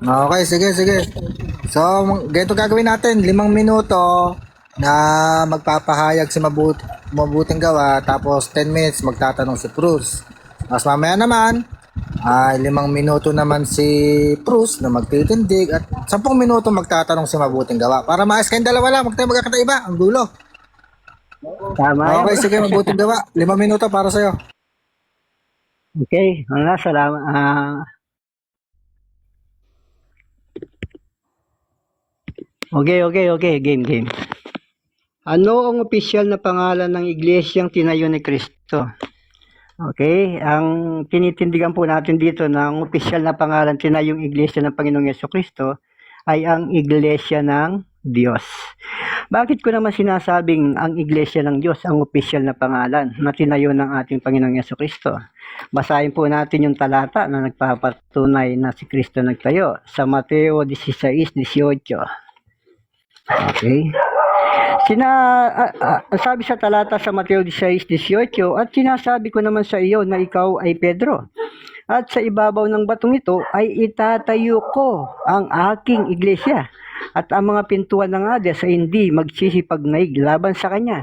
Okay, sige, sige. So, ganito gagawin natin. 5 minuto na magpapahayag si mabuting gawa. Tapos 10 minutes magtatanong si Cruz. Tapos mamaya naman, 5 minuto naman si Cruz na magtitindig. At 10 minuto magtatanong si mabuting gawa. Para maayos kayong dalawa lang. Huwag tayo magkakataiba. Ang dulo. Tama yan. Okay, sige, mabuting gawa. 5 minuto para sa'yo. Okay, wala, salamat. Okay, game. Ano ang opisyal na pangalan ng iglesyang tinayo ni Kristo? Okay, ang tinitindigan po natin dito na ang opisyal na pangalan tinayong iglesia ng Panginoong Yesukristo ay ang Iglesia ng Diyos. Bakit ko naman sinasabing ang Iglesia ng Diyos ang opisyal na pangalan na tinayo ng ating Panginoong Yesukristo? Basahin po natin yung talata na nagpapatunay na si Kristo nagtayo sa Mateo 16:18. Okay. Sabi sa talata sa Mateo 16:18, at sinasabi ko naman sa iyo na ikaw ay Pedro. At sa ibabaw ng batong ito ay itatayo ko ang aking iglesia. At ang mga pintuan ng Hades ay hindi magsisipagnaig laban sa kanya.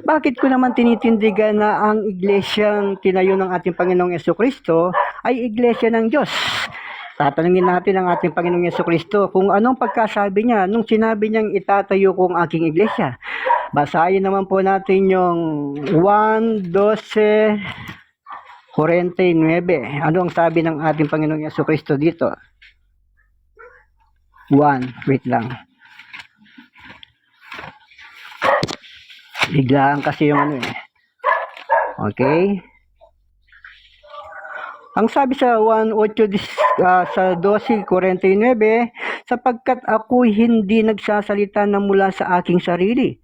Bakit ko naman tinitindigan na ang iglesyang tinayo ng ating Panginoong Yesukristo ay iglesia ng Diyos? Tatanungin natin ang ating Panginoong Yesukristo kung anong pagkasabi niya nung sinabi niyang itatayo ko ang aking iglesia. Basahin naman po natin yung 1:12-49. Ano ang sabi ng ating Panginoong Yesukristo dito? 1, wait lang. Biglaan kasi yung ano eh. Okay? Ang sabi sa 1:8 sa 12:49, sapagkat ako hindi nagsasalita na mula sa aking sarili,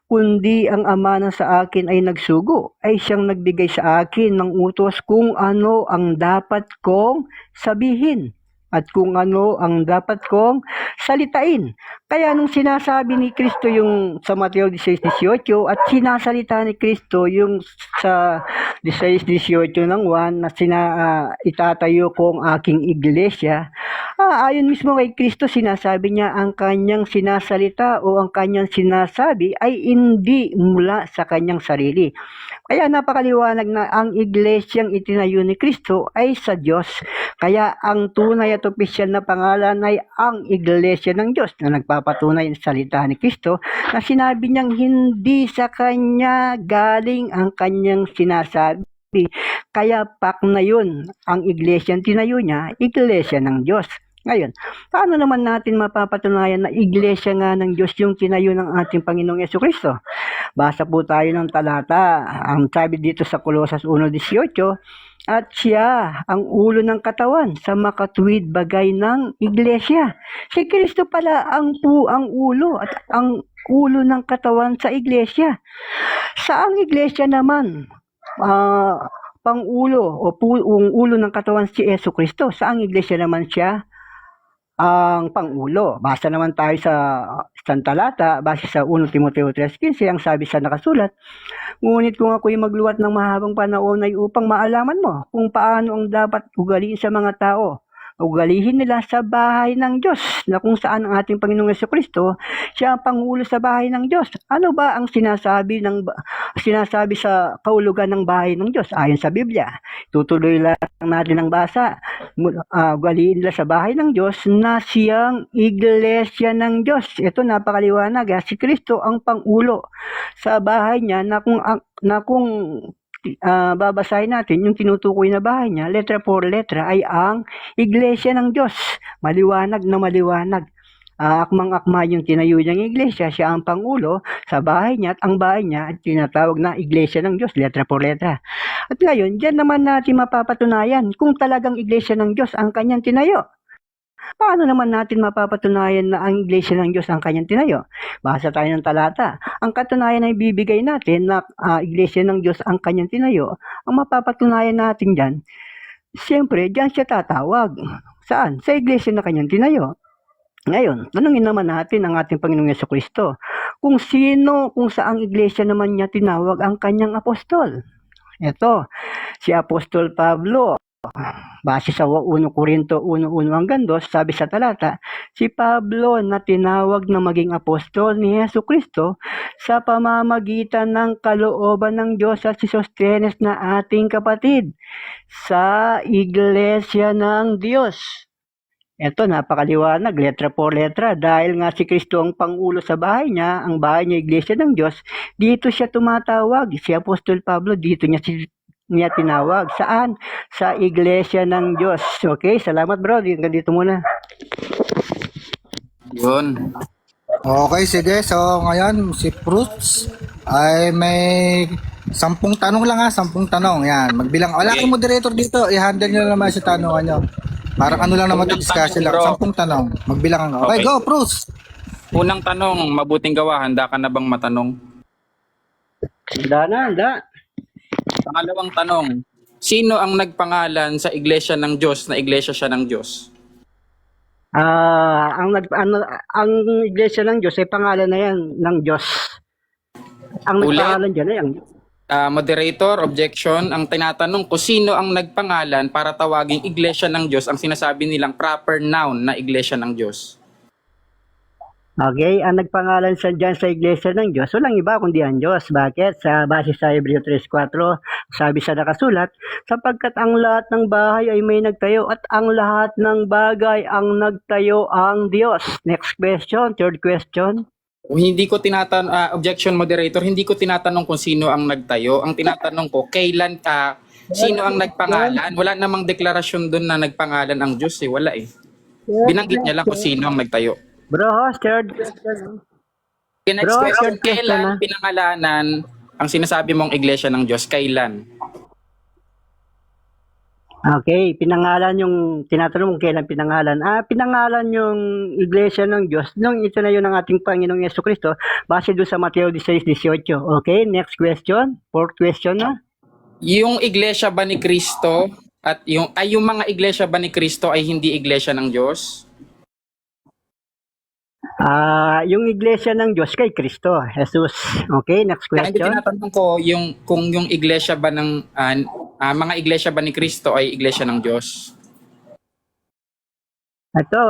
kundi ang Ama na sa akin ay nagsugo, ay siyang nagbigay sa akin ng utos kung ano ang dapat kong sabihin at kung ano ang dapat kong salitain. Kaya nung sinasabi ni Kristo yung sa Mateo 16:18 at sinasalita ni Kristo yung sa 16:18 ng 1 na itatayo ko ang aking iglesia, ayon mismo kay Kristo, sinasabi niya ang kanyang sinasalita o ang kanyang sinasabi ay hindi mula sa kanyang sarili. Kaya napakaliwanag na ang iglesyang itinayo ni Kristo ay sa Diyos. Kaya ang tunay at opisyal na pangalan ay ang Iglesia ng Diyos na nagpapatunay ng salita ni Kristo na sinabi niyang hindi sa kanya galing ang kanyang sinasabi. Kaya pak na yun, ang iglesyang tinayo niya, iglesia ng Diyos. Ngayon, paano naman natin mapapatunayan na iglesia nga ng Diyos yung tinayo ng ating Panginoong Yesukristo? Basa po tayo ng talata. Ang sabi dito sa Colosas 1:18, at siya ang ulo ng katawan sa makatuwid bagay ng iglesia. Si Kristo pala ang ulo at ang ulo ng katawan sa iglesia. Sa ang iglesia naman, pangulo o ulo ng katawan si Yesu Kristo. Sa ang iglesia naman siya ang pangulo. Basa naman tayo sa isang talata, base sa 1 Timoteo 3:15, ang sabi sa nakasulat, ngunit kung ako'y magluwat ng mahabang panahon ay upang maalaman mo kung paano ang dapat ugaliin sa mga tao, ugalihin nila sa bahay ng Diyos, na kung saan ang ating Panginoong Yesukristo, siya ang pangulo sa bahay ng Diyos. Ano ba ang sinasabi sa kahulugan ng bahay ng Diyos ayon sa Biblia? Tutuloy lang natin ang basa. Ugaliin nila sa bahay ng Diyos na siyang iglesia ng Diyos. Ito napakaliwanag. Si Kristo ang pangulo sa bahay niya na kung babasahin natin yung tinutukoy na bahay niya, letra por letra, ay ang iglesia ng Diyos. Maliwanag na maliwanag. Akmang-akma yung tinayo niyang iglesia, siya ang pangulo sa bahay niya at ang bahay niya at tinatawag na iglesia ng Diyos, letra por letra. At ngayon, diyan naman natin mapapatunayan kung talagang iglesia ng Diyos ang kanyang tinayo. Paano naman natin mapapatunayan na ang iglesia ng Diyos ang kanyang tinayo? Basa tayo ng talata. Ang katunayan na ibibigay natin na iglesia ng Diyos ang kanyang tinayo, ang mapapatunayan natin dyan, siyempre, dyan siya tatawag. Saan? Sa iglesia na kanyang tinayo. Ngayon, tanungin naman natin ang ating Panginoong Yesukristo kung saang iglesia naman niya tinawag ang kanyang apostol. Ito, si Apostol Pablo base sa 1 Korinto 1:1 hanggang 2, sabi sa talata, si Pablo na tinawag na maging apostol ni Jesucristo sa pamamagitan ng kalooban ng Diyos at si Sostenes na ating kapatid sa iglesia ng Diyos. Ito, napakaliwanag, letra por letra. Dahil nga si Kristo ang pangulo sa bahay niya, ang bahay niya, iglesia ng Diyos, dito siya tumatawag. Si Apostol Pablo, dito niya tinawag. Saan? Sa iglesia ng Diyos. Okay, salamat bro. Dito muna. Yun. Okay, sige. So, ngayon, si Fruits ay may 10 tanong lang 10 tanong. Yan, magbilang. Wala kang moderator dito. I-handle nyo naman sa tanongan nyo. Parang ano lang naman ito, discussion lang. 10 tanong. Magbilang ka. Okay, Okay. go, Fruits. Unang tanong, mabuting gawa, handa ka na bang matanong? Handa. Pangalawang tanong, sino ang nagpangalan sa iglesia ng Diyos na iglesia siya ng Diyos? Ang iglesia ng Diyos ay pangalan na yan ng Diyos. Ang Ulit? nagpangalan dyan ay ang Moderator, objection. Ang tinatanong ko, sino ang nagpangalan para tawaging iglesia ng Diyos, ang sinasabi nilang proper noun na iglesia ng Diyos? Okay, ang nagpangalan sa dyan sa iglesia ng Diyos, walang iba kundi ang Diyos. Bakit? Base sa Hebreo 3:4, sabi sa nakasulat, sapagkat ang lahat ng bahay ay may nagtayo at ang lahat ng bagay ang nagtayo ang Diyos. Next question, third question. Hindi ko objection moderator, hindi ko tinatanong kung sino ang nagtayo. Ang tinatanong ko, kailan, sino ang nagpangalan? Wala namang deklarasyon doon na nagpangalan ang Diyos eh, wala eh. Binanggit niya lang kung sino ang nagtayo. Bro, third question. Next Bro, question, third question, kailan pinangalanan ang sinasabi mong iglesia ng Diyos? Kailan? Okay, pinangalan yung, tinatanong kung kailan pinangalan. Pinangalan yung iglesia ng Diyos nung itinayo ng ating Panginoong Jesucristo base doon sa Mateo 16:18. Okay, next question. Fourth question na. Yung iglesia ba ni Kristo at yung mga iglesia ba ni Kristo ay hindi iglesia ng Diyos? Yung iglesia ng Diyos kay Kristo, Jesus. Okay, next Kaya hindi question. tinatanong ko kung yung iglesia ba ng mga iglesia ba ni Kristo ay iglesia ng Diyos? Ito,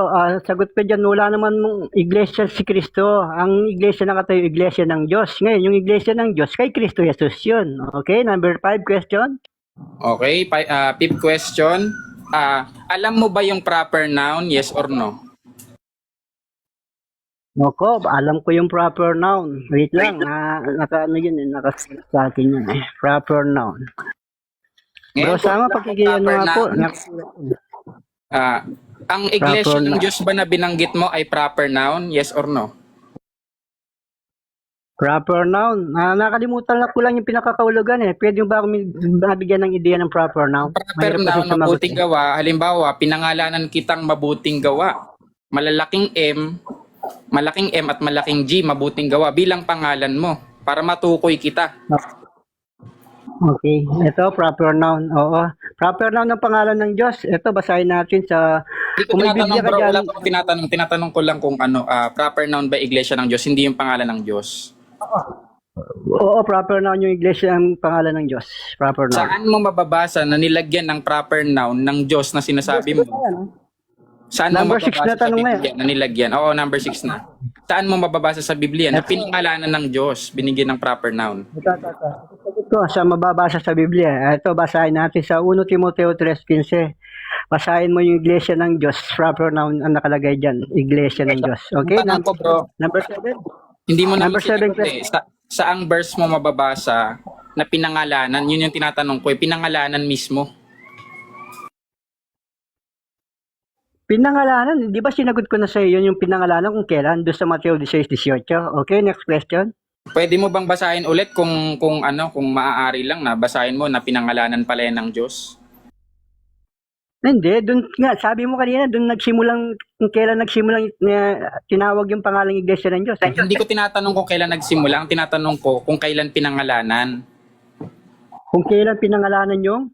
sagot ko dyan, wala naman mong iglesia si Kristo. Ang iglesia na katayo, iglesia ng Diyos. Ngayon, yung iglesia ng Diyos kay Kristo Jesus yun. Okay, number 5 question. Okay, fifth question. Alam mo ba yung proper noun, yes or no? Nako, alam ko yung proper noun. Wait lang, naka-ano yun, naka-set sa akin yun eh. Proper noun. Bro, sama pagkikiyan mo proper ako. noun. Ang iglesia Proper ng noun. Diyos ba na binanggit mo ay proper noun, yes or no? Proper noun. Nakalimutan lang ko lang yung pinakakaulugan eh. Pwede ba ako mabigyan ng ideya ng proper noun? Proper Mahirap kasi noun, sumagot mabuting eh. gawa. Halimbawa, pinangalanan kitang mabuting gawa. Malalaking M at malaking G, mabuting gawa bilang pangalan mo para matukoy kita. Okay, ito proper noun. Oo. Proper noun ng pangalan ng Diyos. Ito basahin natin sa Hindi ko kung may tinatanong Biblia ka bro, dyan. wala akong tinatanong. Tinatanong ko lang kung proper noun ba iglesia ng Diyos, hindi yung pangalan ng Diyos. Oo, proper noun yung iglesia ang pangalan ng Diyos. Proper noun. Saan mo mababasa na nilagyan ng proper noun ng Diyos na sinasabi mo? Saan mo Number 6 mababasa na sa tanong na Biblia na nilagyan? Oo, number 6 na. Saan mo mababasa sa Biblia na pinangalanan ng Diyos, binigyan ng proper noun? Ito sa mababasa sa Biblia. Ito basahin natin sa 1 Timoteo 3:15. Basahin mo yung iglesia ng Diyos. Proper noun ang nakalagay dyan. Iglesia ng Diyos. Okay? Tanong ko bro, Number 7. hindi mo naman Number 7, sinagot eh. Saang verse mo mababasa na pinangalanan? Yun yung tinatanong ko, pinangalanan mismo. Pinangalanan, di ba sinagot ko na sa iyo yung pinangalanan kung kailan? Doon sa Mateo 16:18. Okay, next question. Pwede mo bang basahin ulit kung maaari lang na basahin mo na pinangalanan pala yan ng Diyos? Hindi, doon nga, sabi mo kanina, doon nagsimulang, kung kailan nagsimulang tinawag yung pangalang iglesia ng Diyos. Hindi ko tinatanong kung kailan nagsimula, ang tinatanong ko kung kailan pinangalanan. Kung kailan pinangalanan yung?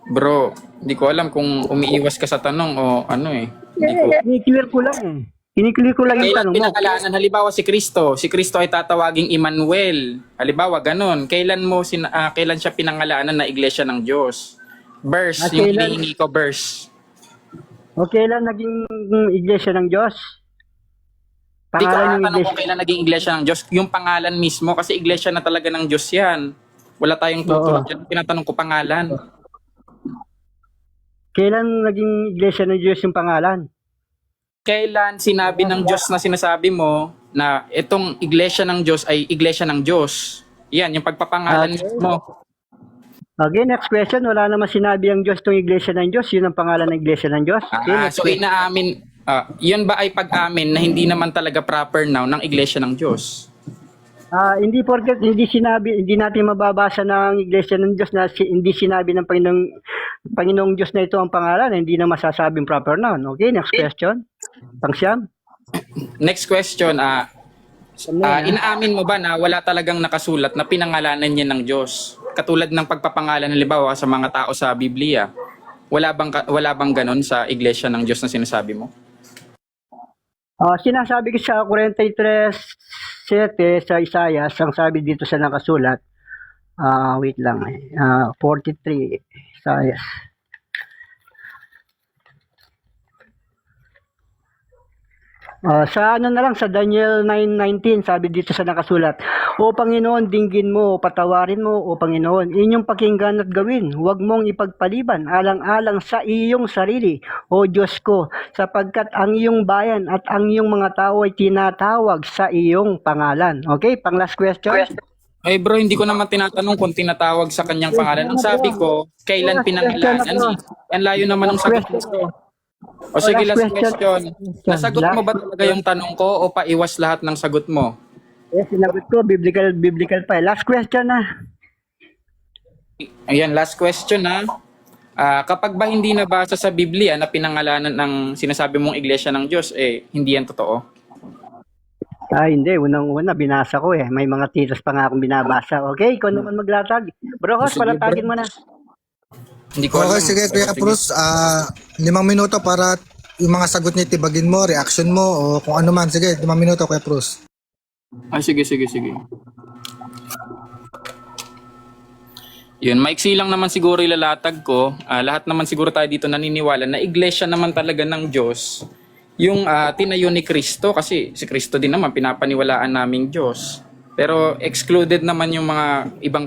Bro, hindi ko alam kung umiiwas ka sa tanong o ano eh. Hindi ko. I-clear ko lang eh. Kiniklik ko lang yung Kailan tanong mo. pinangalanan? Halimbawa si Kristo ay tatawaging Emmanuel. Halimbawa ganun. Kailan siya pinangalanan na iglesia ng Diyos? Verse, At yung kailan- hinihingi ko verse. O kailan naging iglesia ng Diyos? Hindi ko Pangalan yung tatanong kung iglesia. kailan naging iglesia ng Diyos. Yung pangalan mismo, kasi iglesia na talaga ng Diyos yan. Wala tayong tutulad Oo. dyan. Tinatanong ko pangalan. Kailan naging iglesia ng Diyos yung pangalan? Kailan sinabi ng Diyos na sinasabi mo na itong iglesia ng Diyos ay iglesia ng Diyos? Yan, yung pagpapangalan Okay. mismo. Okay, next question. Wala naman sinabi ang Diyos itong iglesia ng Diyos. Yun ang pangalan ng iglesia ng Diyos. Okay, next So inaamin, yun ba ay pag-amin na hindi naman talaga proper noun ng iglesia ng Diyos? Hindi porket hindi natin mababasa ng iglesia ng Diyos na hindi sinabi ng Panginoong Diyos na ito ang pangalan, hindi na masasabing proper noun. Okay, next question. Pangsyam. Next question, inaamin mo ba na wala talagang nakasulat na pinangalanan niya ng Diyos? Katulad ng pagpapangalan halimbawa sa mga tao sa Biblia. Wala bang ganon sa iglesia ng Diyos na sinasabi mo? Sinasabi ko sa 43:7 sa Isaias, ang sabi dito sa nakasulat, wait lang, 43, Isaias. Sa ano na lang, sa Daniel 9:19, sabi dito sa nakasulat, O Panginoon, dinggin mo, patawarin mo, O Panginoon, inyong pakinggan at gawin, huwag mong ipagpaliban, alang-alang sa iyong sarili, O Diyos ko, sapagkat ang iyong bayan at ang iyong mga tao ay tinatawag sa iyong pangalan. Okay, pang last question. Ay bro, hindi ko naman tinatanong kung tinatawag sa kanyang pangalan. Ang sabi ko, kailan pinangalanan? Ang layo naman ng sagot ko. O sige, last question. Nasagot mo ba talaga yung tanong ko o paiwas lahat ng sagot mo? Yes, sinagot ko, biblical pa. Last question na. Ayan, last question ha. Kapag ba hindi nabasa sa Biblia na pinangalanan ng sinasabi mong iglesia ng Diyos, hindi yan totoo? Hindi. Unang-una, binasa ko eh. May mga titos pa nga akong binabasa. Okay, ikaw naman maglatag. Bro, Cos, Sige, palatagin bro. mo na. Hindi ko Okay, alam. sige, Kuya Bruce. 5 minuto para yung mga sagot niya tibagin mo, reaction mo, o kung ano man. Sige, 5 minuto, Kuya Bruce. Sige. Yun, maiksi lang naman siguro ilalatag ko. Lahat naman siguro tayo dito naniniwala na iglesia naman talaga ng Diyos yung tinayo ni Kristo, kasi si Kristo din naman pinapaniwalaan naming Diyos. Pero excluded naman yung mga ibang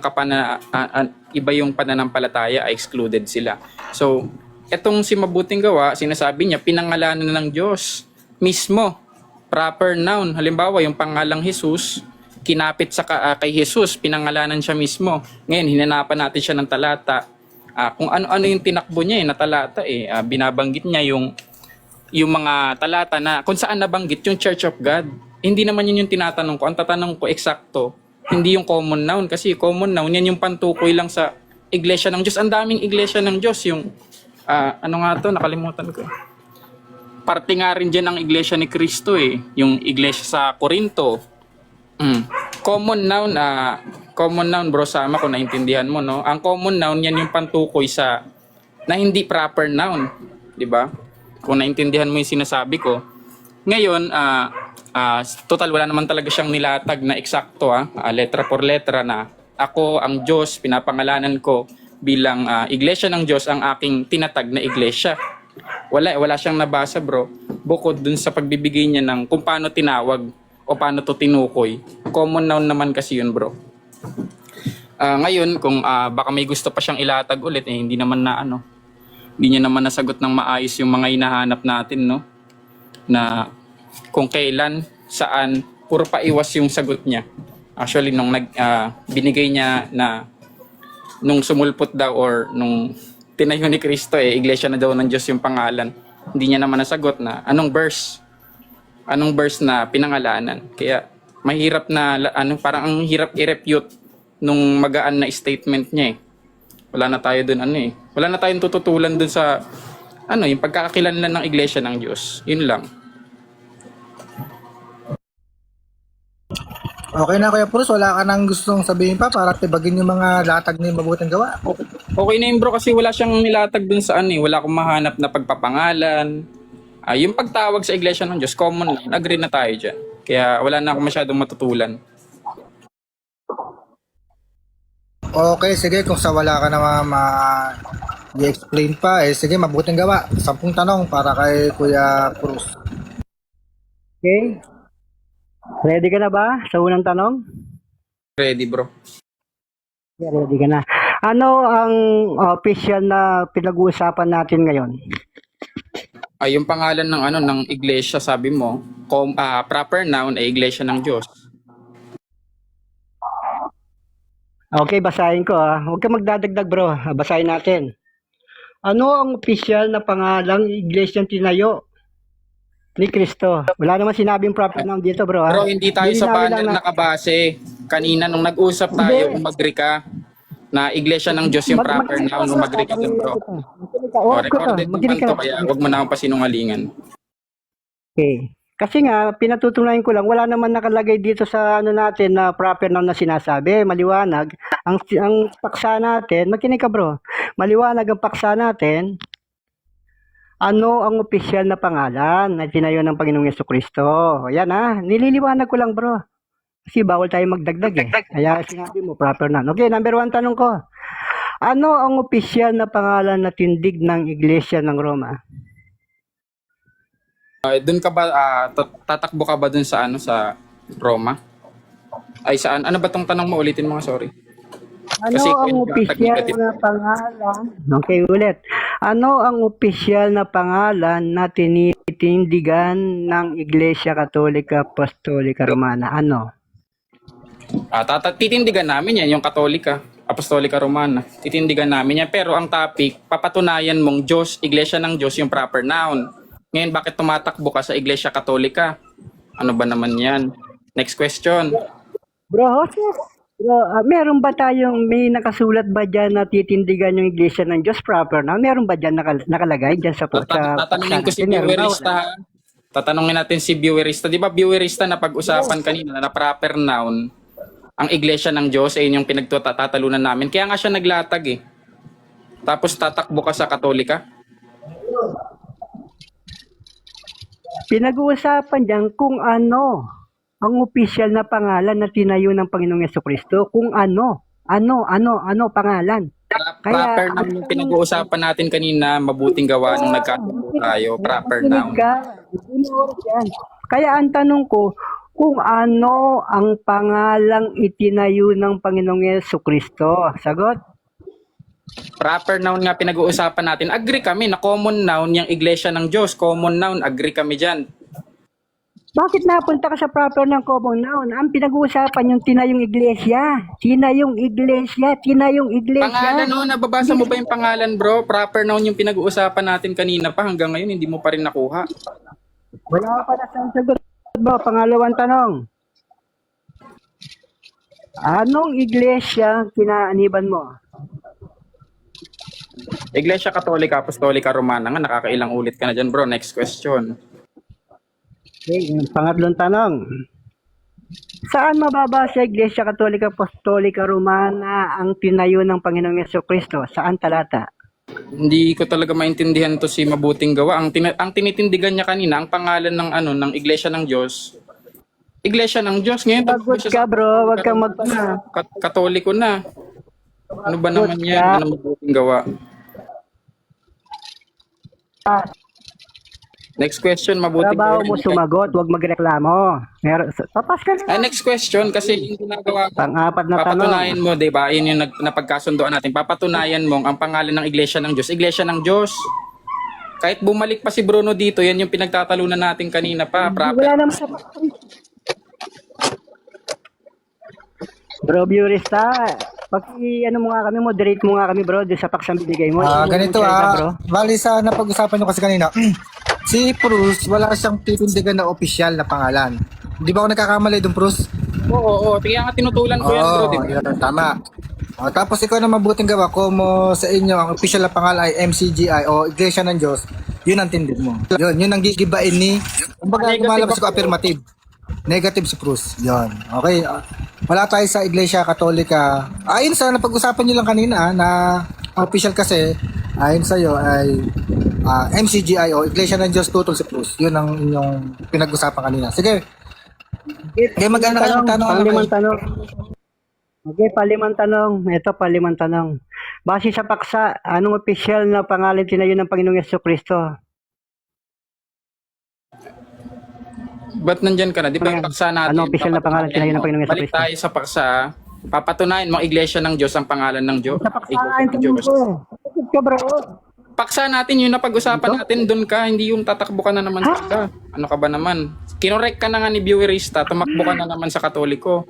iba yung pananampalataya, excluded sila. So, etong si Mabuting Gawa, sinasabi niya pinangalanan ng Diyos mismo, proper noun. Halimbawa, yung pangalang Jesus, kinapit sa kay Jesus, pinangalanan siya mismo. Ngayon, hinanapan natin siya ng talata. Kung ano-ano yung tinakbo niya na talata, binabanggit niya yung mga talata na kung saan nabanggit yung Church of God. Hindi naman yun yung tinatanong ko. Ang tatanong ko eksakto, hindi yung common noun. Kasi common noun, yan yung pantukoy lang sa iglesia ng Diyos. Ang daming iglesia ng Diyos. Yung, ano nga to, nakalimutan ko. Parte nga rin dyan ang iglesia ni Kristo Yung iglesia sa Corinto. Common noun bro, sama kung naintindihan mo, no? Ang common noun, yan yung pantukoy sa na hindi proper noun. Diba? Kung naintindihan mo yung sinasabi ko. Ngayon, total wala naman talaga siyang nilatag na eksakto, letra por letra na ako ang Diyos, pinapangalanan ko bilang iglesia ng Diyos ang aking tinatag na iglesia. Wala siyang nabasa bro, bukod dun sa pagbibigay niya ng kung paano tinawag o paano to tinukoy. Common noun naman kasi yun bro. Ngayon, kung baka may gusto pa siyang ilatag ulit, hindi niya naman nasagot ng maayos yung mga hinahanap natin, no? Na kung kailan, saan, puro paiwas yung sagot niya. Actually, nung binigay niya na nung sumulpot daw or nung tinayo ni Kristo, iglesia na daw ng Diyos yung pangalan, hindi niya naman nasagot na anong verse na pinangalanan. Kaya mahirap na, parang ang hirap i-refute nung magaan na statement niya Wala na tayo dun Wala na tayong tututulan dun sa yung pagkakakilanlan ng iglesia ng Diyos. Yun lang. Okay na, Kuya Bruce. Wala ka nang gustong sabihin pa para tibagin yung mga latag ni Mabuting Gawa. Okay na yun bro kasi wala siyang nilatag dun sa Wala akong mahanap na pagpapangalan. Yung pagtawag sa Iglesia ng Diyos, common lang. Agree na tayo dyan. Kaya wala na akong masyadong matutulan. Okay, sige, kung sa wala ka naman i-explain pa, sige, mabuting gawa. 10 tanong para kay Kuya Cruz. Okay? Ready ka na ba sa unang tanong? Ready, bro. Yeah, ready ka na. Ano ang official na pinag-uusapan natin ngayon? Yung pangalan ng ng iglesia, sabi mo, proper noun ay Iglesia ng Diyos. Okay, basahin ko ah. Huwag ka magdadagdag bro. Basahin natin. Ano ang opisyal na pangalang iglesyang tinayo ni Kristo? Wala naman sinabing proper noun dito bro ha. Pero hindi tayo sa Lilinawin banner lang nakabase. Kanina nung nag-usap tayo, umagri ka na Iglesia ng Diyos yung proper noun, umagri ka dun, bro. Recorded naman to, kaya huwag mo na akong pasinungalingan. Okay. Kasi nga, pinatutunayan ko lang, wala naman nakalagay dito sa natin na proper noun na sinasabi. Maliwanag. Ang paksa natin, makinig ka bro, maliwanag ang paksa natin, ano ang opisyal na pangalan na tinayo ng Panginoong Jesucristo. Yan ha, nililiwanag ko lang bro. Kasi bawal tayo magdagdag eh. Kaya sinabi mo, proper noun. Okay, number 1 tanong ko. Ano ang opisyal na pangalan na tindig ng Iglesia ng Roma? Doon ka ba, tatakbo ka ba doon sa sa Roma? Ay saan? Ano ba tong tanong mo? Ulitin mo nga, sorry. Ano Kasi ang kung opisyal negative. na pangalan? Okay, ulit. Ano ang opisyal na pangalan na tinitindigan ng Iglesia Katolika Apostolika Romana? Ano? Titindigan namin yan, yung Katolika, Apostolika Romana. Titindigan namin yan. Pero ang topic, papatunayan mong Diyos, Iglesia ng Diyos, yung proper noun. Ngayon, bakit tumatakbo ka sa Iglesia Katolika? Ano ba naman yan? Next question. Bro, meron ba may nakasulat ba dyan na titindigan yung Iglesia ng Diyos proper noun? Meron ba dyan nakalagay dyan sa Tatanungin ko si viewerista. Tatanungin natin si viewerista. Di ba viewerista na pag-usapan kanina na proper noun, ang Iglesia ng Diyos ay yung pinagtatalunan namin. Kaya nga siya naglatag eh. Tapos tatakbo ka sa Katolika. Pinag-uusapan dyan kung ano ang opisyal na pangalan na tinayo ng Panginoong Jesucristo. Kung ano pangalan. Proper noun yung pinag-uusapan natin kanina, mabuting gawa nung nagkataon tayo. Proper noun. Kaya ang tanong ko, kung ano ang pangalang itinayo ng Panginoong Jesucristo? Sagot? Proper noun nga pinag-uusapan natin. Agree kami na common noun yung Iglesia ng Diyos. Common noun, agree kami dyan. Bakit napunta ka sa proper ng common noun? Ang pinag-uusapan yung tinayong iglesia. Tinayong iglesia. Pangalan no, nababasa mo ba yung pangalan bro? Proper noun yung pinag-uusapan natin kanina pa. Hanggang ngayon, hindi mo pa rin nakuha. Wala pa na sa sagot. Pangalawang tanong. Anong iglesia kinaaniban mo? Iglesia Katolika, Apostolika Romana nga, nakakailang ulit ka na dyan bro. Next question. Okay, pangatlong tanong. Saan mababasa Iglesia Katolika Apostolika Romana ang tinayo ng Panginoong Jesucristo? Saan talata? Hindi ko talaga maintindihan to si mabuting gawa. Ang tinitindigan niya kanina, ang pangalan ng ng Iglesia ng Diyos. Iglesia ng Diyos. Ngayon, Sagot ka bro, wag kang Katoliko na. Ano ba naman yan? Ano mabuting gawa? Next question, mabuting Trabaho mo sumagot, wag magreklamo. Papas ka na. Next question, kasi yung ginagawa ko, Pang-apat na tanong. papatunayan mo, di ba? Yun yung napagkasundoan natin. Papatunayan mo ang pangalan ng Iglesia ng Diyos. Iglesia ng Diyos. Kahit bumalik pa si Bruno dito, yan yung pinagtatalunan natin kanina pa. Wala naman sa Bro, viewista, ano mo nga kami, moderate mo nga kami bro, doon sa paksang binigay mo. Ganito bali sa napag-usapan nyo kasi kanina, si Bruce, wala siyang titindigan na opisyal na pangalan. Di ba ako nagkakamali doon, Bruce? Oo. Kaya nga tinutulan ko yan, bro. Di ba? Yun, tama. Tapos ikaw na mabuting gawa, kung sa inyo, ang opisyal na pangalan ay MCGI o Iglesia ng Diyos, yun ang tindig mo. Yun ang gigibain ni, kumbaga lumalabas ko affirmative. Negative si Bruce. Yun. Okay. Wala tayo sa Iglesia Katolika. Ayun sa napag-usapan nyo lang kanina na official kasi, ayon sa'yo ay MCGI o Iglesia ng Diyos Tutol si Cruz. Yun ang inyong pinag-usapan kanina. Sige. Okay, maganda kayong tanong. Palimang tanong. Okay, palimang tanong. Ito, palimang tanong. Base sa paksa, anong opisyal na pangalan tinayo ng Panginoong Jesucristo? Ba't nandyan ka na? Di ba yung paksa natin? Ano official na pangalan tinayo ng Panginoong Balik Jesucristo? tayo sa paksa. Papatunayan mo, Iglesia ng Diyos ang pangalan ng Diyos. Sa paksa, Iglesia ang ng tanong Diyos. ko. Bakit ka, bro? Paksa natin yun na pag-usapan natin, doon ka, hindi yung tatakbo ka na naman sa ano ka ba naman? Kinorek ka na nga ni Viewerista, tumakbo ka na naman sa Katoliko.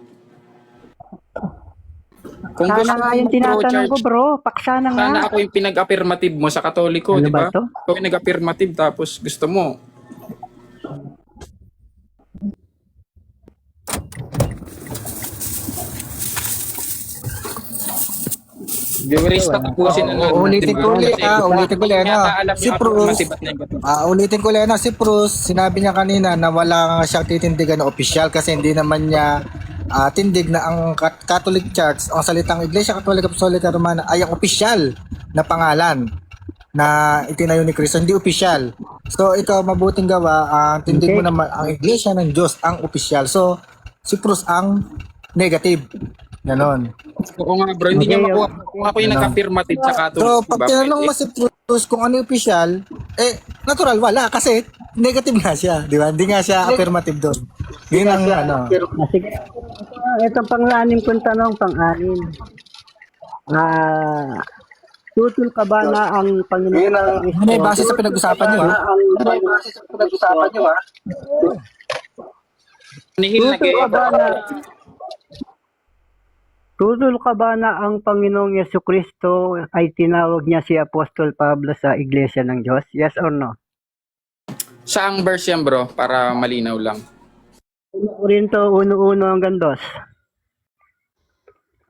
Kung Sana gusto nga mo yung tinatanong ko, pro-church, bro. Paksa na nga. sana ako yung pinag-affirmative mo sa Katoliko, Ano di ba? ba to? Ikaw yung nag-affirmative tapos gusto mo. Viewerista, tapusin na natin. Ulitin ko ulit, ulitin ko ulit, Si Cruz, ulitin ko ulit, si Cruz, sinabi niya kanina na wala nga siyang titindigan na opisyal kasi hindi naman niya tindig na ang Catholic Church, ang salitang Iglesia Catholic Apostolica Romana ay ang opisyal na pangalan na itinayo ni Cristo, hindi opisyal. So ikaw mabuting gawa, tindig mo naman ang Iglesia ng Diyos ang opisyal. So si Cruz ang negative. Ganon. Oo nga bro, hindi niya makuha. Kung ako yung nag-affirmative sa Catholic, So, diba? pag tinanong mo si Cruz kung ano yung official, natural, wala. Kasi, negative nga siya. Di ba? Hindi nga siya affirmative doon. Yun ang, ano. Sige. Ito pang-anim kong tanong, pang-anim. Tutul ka ba na ang Panginoon Kristo? May base sa pinag-usapan nyo, ha? Nihil na kayo. Tutul ka ba na ang Panginoong Jesucristo ay tinawag niya si Apostol Pablo sa Iglesia ng Diyos? Yes or no? Saang verse yan bro? Para malinaw lang. Korinto 1:1 hanggang 2.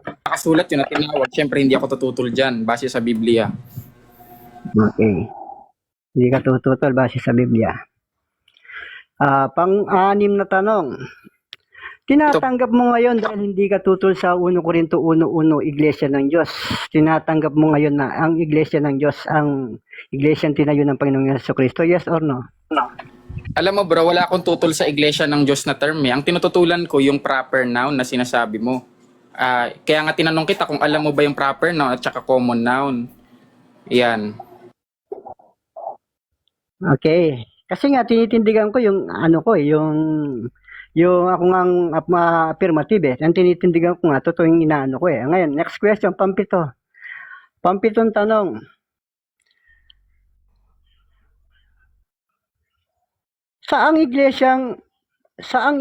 Nakasulat yun na tinawag. Siyempre hindi ako tututol dyan. Base sa Biblia. Okay. Hindi ka tututol base sa Biblia. Pang-anim na tanong. Tinatanggap mo ngayon dahil hindi ka tutol sa 1 Korinto 1:1 Iglesia ng Diyos. Tinatanggap mo ngayon na ang Iglesia ng Diyos ang Iglesia tinayo ng Panginoong Jesucristo. Yes or no? Alam mo bro, wala akong tutol sa Iglesia ng Diyos na term eh. Ang tinututulan ko yung proper noun na sinasabi mo. Kaya nga tinanong kita kung alam mo ba yung proper noun at saka common noun. Yan. Okay. Kasi nga tinitindigan ko yung ano ko yung ako ngang affirmative eh. Ang tinitindigan ko nga totoo yung inaano ko eh. Ngayon, next question, pampito. Pampitong tanong. Saang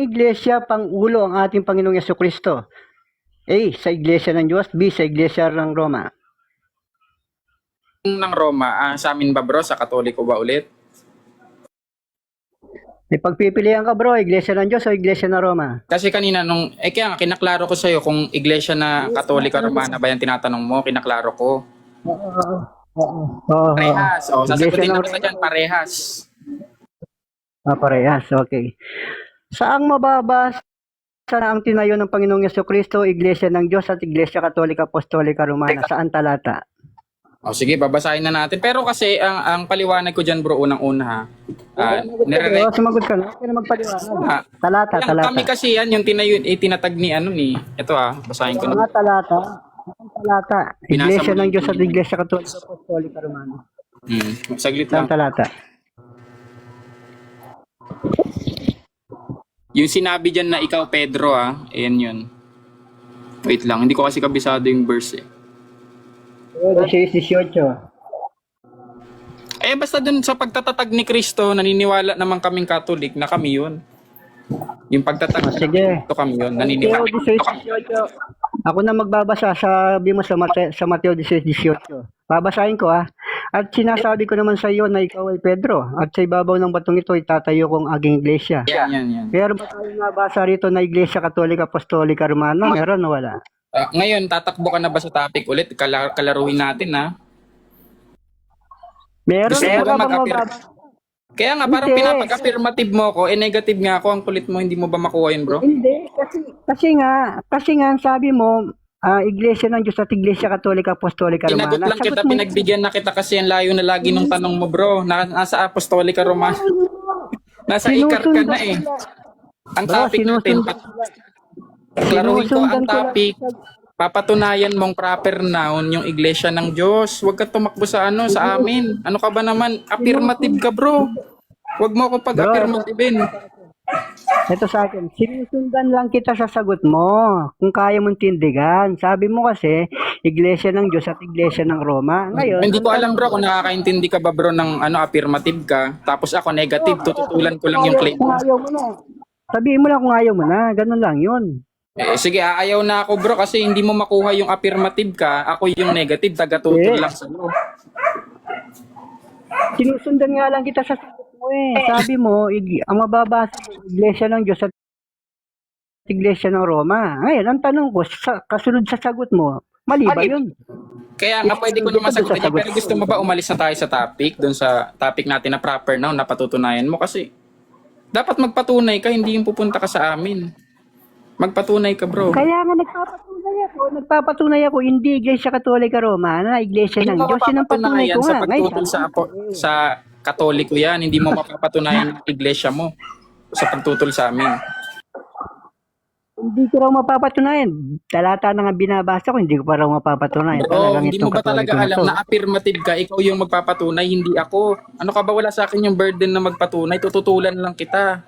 iglesia pang-ulo ang ating Panginoong Jesucristo? A. Sa Iglesia ng Diyos. B. Sa Iglesia ng Roma. Ng Roma, sa amin ba bro? Sa Katoliko ba ulit? May pagpipilian ka bro, Iglesia ng Diyos o Iglesia ng Roma? Kasi kanina kaya nga kinaklaro ko sa'yo kung Iglesia na Katolika Romana ba yung tinatanong mo, kinaklaro ko. Parehas. Sasagutin na kita dyan, parehas. Parehas, okay. Saang mababasa na ang tinayo ng Panginoong Jesucristo, Iglesia ng Diyos at Iglesia Katolika Apostolika Romana? Saan talata? Sige, babasahin na natin. Pero kasi ang paliwanag ko dyan bro, unang-una Sumagot ka na. Okay na magpaliwanag. Talata. Kami kasi yan, yung itinatag ni ito basahin ko na. Mga talata. Iglesia ng Diyos at Iglesia Katolika Apostolika Romana. Saglit Saan lang. talata? Yung sinabi dyan na ikaw Pedro ayan yun. Wait lang, hindi ko kasi kabisado yung verse eh. 16-18. Basta dun sa pagtatatag ni Kristo, naniniwala naman kaming Catholic na kami yun. Yung pagtatag ni Sige. Kristo kami yun, naniniwala. Mateo 16-18. Ako na magbabasa, sabi mo sa Mateo 16-18. Babasahin ko At sinasabi ko naman sa iyo na ikaw ay Pedro. At sa ibabaw ng batong ito itatayo kong aking iglesia. Yan. Pero ba tayo nabasa rito na Iglesia Katolika Apostolika Romana? Meron o wala? Ngayon, tatakbo ka na ba sa topic ulit? Kalaruin natin Meron Gusto mo ba ba bang mag-affirm? Kaya nga, parang Hindi. pinapag-affirmative mo ako, negative nga ako, ang kulit mo, hindi mo ba makuha yun bro? Hindi, kasi nga sabi mo, Iglesia ng Diyos at Iglesia Katolika Apostolika Tinagot Romana. lang kita, pinagbigyan na kita kasi ang layo na lagi nung tanong mo, bro. Nasa Apostolica Romana. Nasa ikar ka na eh. Ang Bro, topic natin, klaruhin ko ang sinusundan ko lang. topic. Papatunayan mong proper noun yung iglesia ng Diyos. Huwag ka tumakbo sa sa amin. Ano ka ba naman? Affirmative ka, bro. Huwag mo ako pag-affirmativein. Ito sa akin, sinusundan lang kita sa sagot mo. Kung kaya mong tindigan. Sabi mo kasi, Iglesia ng Diyos at Iglesia ng Roma. Ngayon, Hindi ko alam, bro, kung nakakaintindi ka ba, bro, ng affirmative ka. Tapos ako negative. Tututulan ko lang yung claim kung mo. ayaw mo na. Sabihin mo lang kung ayaw mo na. Ganun lang yun. Sige, aayaw na ako, bro, kasi hindi mo makuha yung affirmative ka. Ako yung negative. Taga-tutol lang sa iyo. Sinusundan nga lang kita sa sagot mo eh. Sabi mo, ang mababasa mo, Iglesia ng Diyos at Iglesia ng Roma. Ngayon, ang tanong ko, kasunod sa sagot mo, mali ba yun? Kaya nga pwede ko naman sagutin yan, pero gusto mo ba umalis na tayo sa topic, doon sa topic natin na proper noun, na patutunayan mo? Kasi dapat magpatunay ka, hindi yung pupunta ka sa amin. Magpatunay ka, bro. Kaya nga nagpapatunay ako, hindi Iglesia Katolika Romana, Iglesia ng Diyos. Yun ang patunay ko sa nga. pagtutol sa Katoliko yan, hindi mo mapapatunayan ang iglesia mo sa pagtutol sa amin. Hindi ko raw mapapatunayan. Talata na nga binabasa ko, hindi ko pa raw mapapatunayan. Bro, hindi mo ba talaga alam na affirmative ka, ikaw yung magpapatunay, hindi ako. Ano ka ba, wala sa akin yung burden na magpatunay, tututulan lang kita.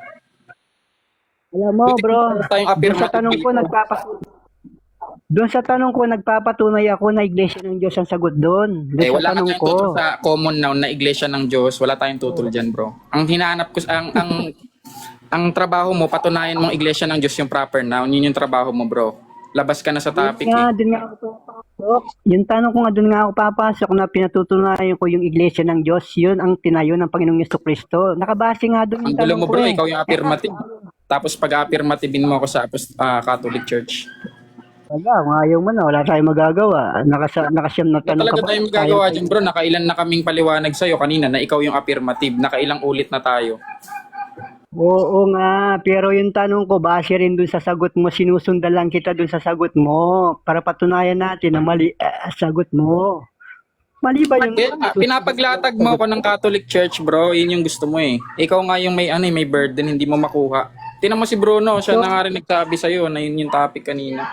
Alam mo, bro, Tayong doon sa tanong ko, nagpapatunay ako na Iglesia ng Diyos ang sagot doon. Doon sa wala ka tanong tayong ko. tutol sa common noun na iglesia ng Diyos, wala tayong tutol dyan, bro. Ang hinahanap ko, ang trabaho mo, patunayan mong iglesia ng Diyos yung proper noun, yun yung trabaho mo, bro. Labas ka na sa topic. Doon nga ako papasok. Yung tanong ko nga, doon nga ako papasok na pinatutunayan ko yung Iglesia ng Diyos. Yun ang tinayo ng Panginoong Yesukristo. Nakabase nga doon Ang yung gulo tanong mo, ko bro, eh. ikaw yung affirmative. Tapos pag-affirmativein mo ako sa Catholic Church. Wala, kung ayaw mo na, wala tayong magagawa. Nakasyam na tanong Talaga ka ba? tayong magagawa dyan, bro. Nakailan na kaming paliwanag sa'yo kanina na ikaw yung affirmative. Nakailang ulit na tayo. Oo nga, pero yung tanong ko, base rin dun sa sagot mo, sinusundan lang kita dun sa sagot mo para patunayan natin na mali sagot mo. Mali ba yung Pinapaglatag mo ako ng Catholic Church, bro. Yun yung gusto mo eh. Ikaw nga yung may burden, hindi mo makuha. Tinan mo si Bruno, siya na nga rin nagsabi sa'yo na yun yung topic kanina.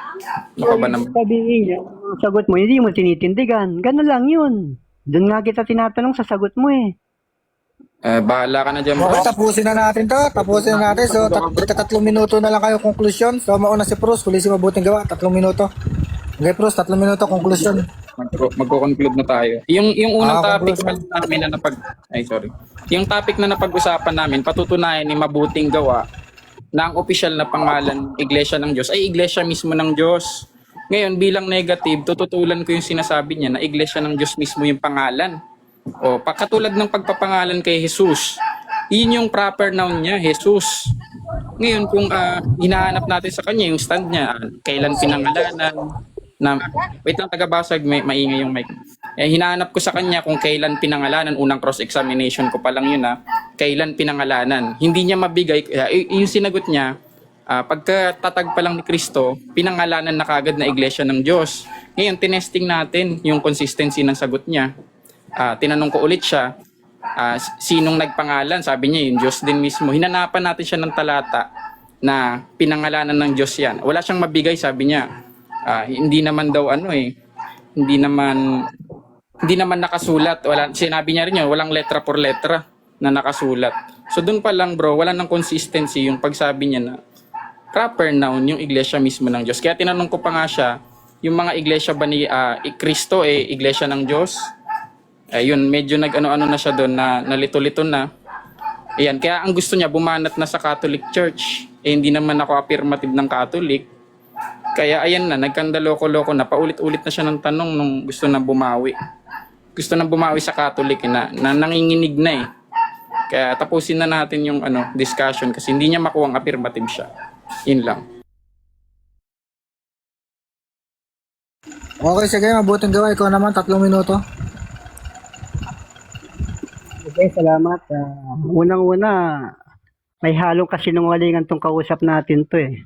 Ano ka ba naman? sabihin niya, ang sagot mo, hindi mo tinitindigan. Ganun lang yun. Doon nga kita tinatanong sa sagot mo eh. Bahala ka na dyan, bro. Okay, tapusin na natin to. Tapusin na natin. So, 3 minuto na lang kayo conclusion. So, mauna si Bruce. Huli si mabuting gawa. 3 minuto. Okay, Bruce. 3 minuto conclusion. Magko-conclude na tayo. Yung unang topic conclusion. namin na Yung topic na napag-usapan namin, patutunayan ni mabuting gawa na ang opisyal na pangalan Iglesia ng Diyos ay Iglesia mismo ng Diyos. Ngayon, bilang negative, tututulan ko yung sinasabi niya na Iglesia ng Diyos mismo yung pangalan. O, katulad ng pagpapangalan kay Jesus, yun yung proper noun niya, Jesus. Ngayon, kung hinahanap natin sa kanya yung stand niya, kailan pinangalanan, wait lang, tagabasag, maingay yung mic. Hinahanap ko sa kanya kung kailan pinangalanan, unang cross-examination ko pa lang yun kailan pinangalanan. Hindi niya mabigay, yung sinagot niya, pagkatatag pa lang ni Kristo, pinangalanan na kagad na Iglesia ng Diyos. Ngayon, tinesting natin yung consistency ng sagot niya. Tinanong ko ulit siya, sinong nagpangalan? Sabi niya, yung Diyos din mismo. Hinanapan natin siya ng talata na pinangalanan ng Diyos yan. Wala siyang mabigay, sabi niya. Hindi naman daw hindi naman nakasulat. Sinabi niya rin yun, walang letra por letra na nakasulat. So doon pa lang, bro, wala nang consistency yung pagsabi niya na proper noun yung iglesia mismo ng Diyos. Kaya tinanong ko pa nga siya, yung mga iglesia ba ni Kristo iglesia ng Diyos? Yun, medyo nag-ano-ano na siya doon, na nalito-lito na. Ayan, kaya ang gusto niya, bumanat na sa Catholic Church. Hindi naman ako affirmative ng Catholic. Kaya ayan na, nagkandaloko-loko na, paulit-ulit na siya ng tanong nung gusto na bumawi. Gusto na bumawi sa Catholic na nanginginig na eh. Kaya tapusin na natin yung discussion kasi hindi niya makuha ang affirmative siya. Yun lang. Okay, sige. Mabuting gawa. Ikaw naman. 3 minuto. Okay, salamat. Unang-una, may halong kasinungalingan tong kausap natin to eh.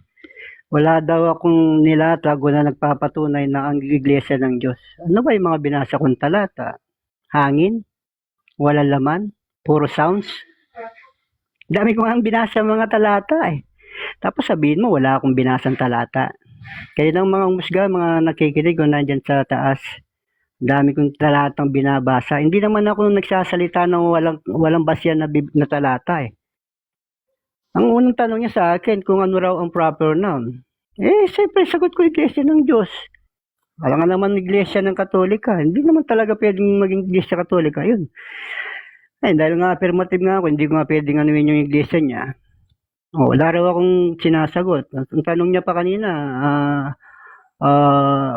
Wala daw akong nilatago na nagpapatunay na ang iglesia ng Diyos. Ano ba yung mga binasa kong talata? Hangin? Wala laman? Puro sounds? Dami ko nga binasa mga talata eh. Tapos sabihin mo, wala akong binasang talata. Kaya ng mga umusga, mga nakikinig o nandyan sa taas, dami kong talatang binabasa. Hindi naman ako nagsasalita ng walang basyan na talata eh. Ang unang tanong niya sa akin kung ano raw ang proper noun. Siyempre, sagot ko iglesia ng Diyos. Wala nga naman iglesia ng Katolika. Hindi naman talaga pwedeng maging iglesia Katolika yun. Dahil nga affirmative nga ako, hindi ko nga pwedeng anuin yung iglesia niya. Wala raw akong sinasagot. Ang tanong niya pa kanina,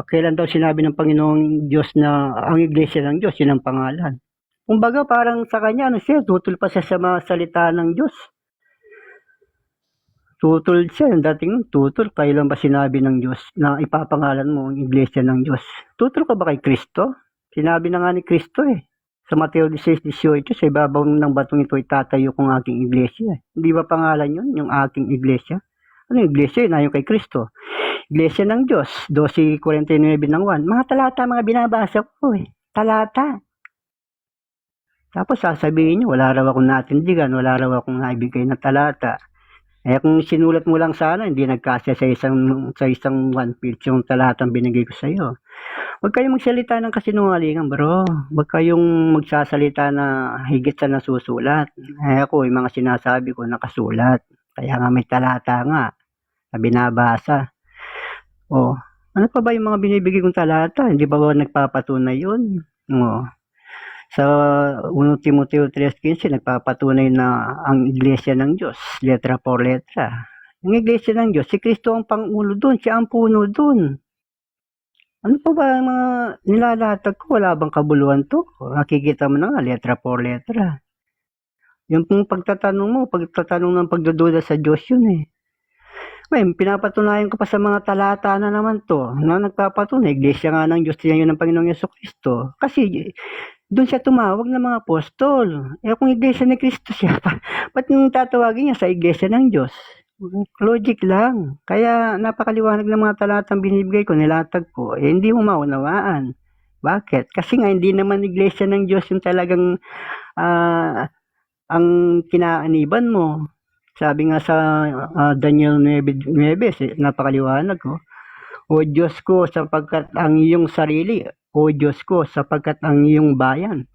kailan daw sinabi ng Panginoong Diyos na ang iglesia ng Diyos, yun ang pangalan. Kumbaga parang sa kanya, tutol pa siya sa mga salita ng Diyos. Tutol siya, yung dating tutol, kailan ba sinabi ng Diyos na ipapangalan mo ang iglesia ng Diyos? Tutol ka ba kay Kristo? Sinabi na nga ni Kristo sa Mateo 16:18, sa ibabaw ng batong ito itatayo kong aking iglesia. Hindi ba pangalan yun, yung aking iglesia? Ano yung iglesia? Yun, ayon kay Kristo. Iglesia ng Diyos, 12:49 ng 1. Mga talata, mga binabasa ko talata. Tapos sasabihin niyo, wala raw akong natindigan, wala raw akong naibigay na talata. Kung sinulat mo lang sana, hindi nagkasya sa isang one page yung talatang binigay ko sa iyo. Huwag kayong magsalita ng kasinungalingan, bro. Huwag kayong magsasalita na higit sa nasusulat. Ako, yung mga sinasabi ko, nakasulat. Kaya nga may talata nga na binabasa. Ano pa ba yung mga binibigay kong talata? Hindi ba nagpapatunay yun? Sa 1 Timoteo 3:15, nagpapatunay na ang iglesia ng Diyos, letra por letra. Ang iglesia ng Diyos, si Kristo ang pangulo doon, siya ang puno doon. Ano pa ba ang mga nilalatag ko? Wala bang kabuluhan to? Nakikita mo na nga, letra por letra. Yung pagtatanong ng pagdududa sa Diyos yun pinapatunayan ko pa sa mga talata na naman to, na nagpapatunay, iglesia nga ng Diyos, yun ang Panginoong Jesucristo. Kasi doon siya tumawag ng mga apostol. Kung iglesia ni Kristo siya, ba't yung tatawagin niya sa iglesia ng Diyos? Logic lang. Kaya napakaliwanag ng mga talatang binibigay ko, nilatag ko, hindi mo maunawaan. Bakit? Kasi nga hindi naman iglesia ng Diyos yung talagang ang kinaaniban mo. Sabi nga sa Daniel 9:9, napakaliwanag ko. O Diyos ko, sapagkat ang iyong sarili, o Diyos ko, sapagkat ang iyong bayan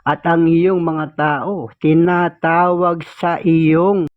at ang iyong mga tao tinatawag sa iyong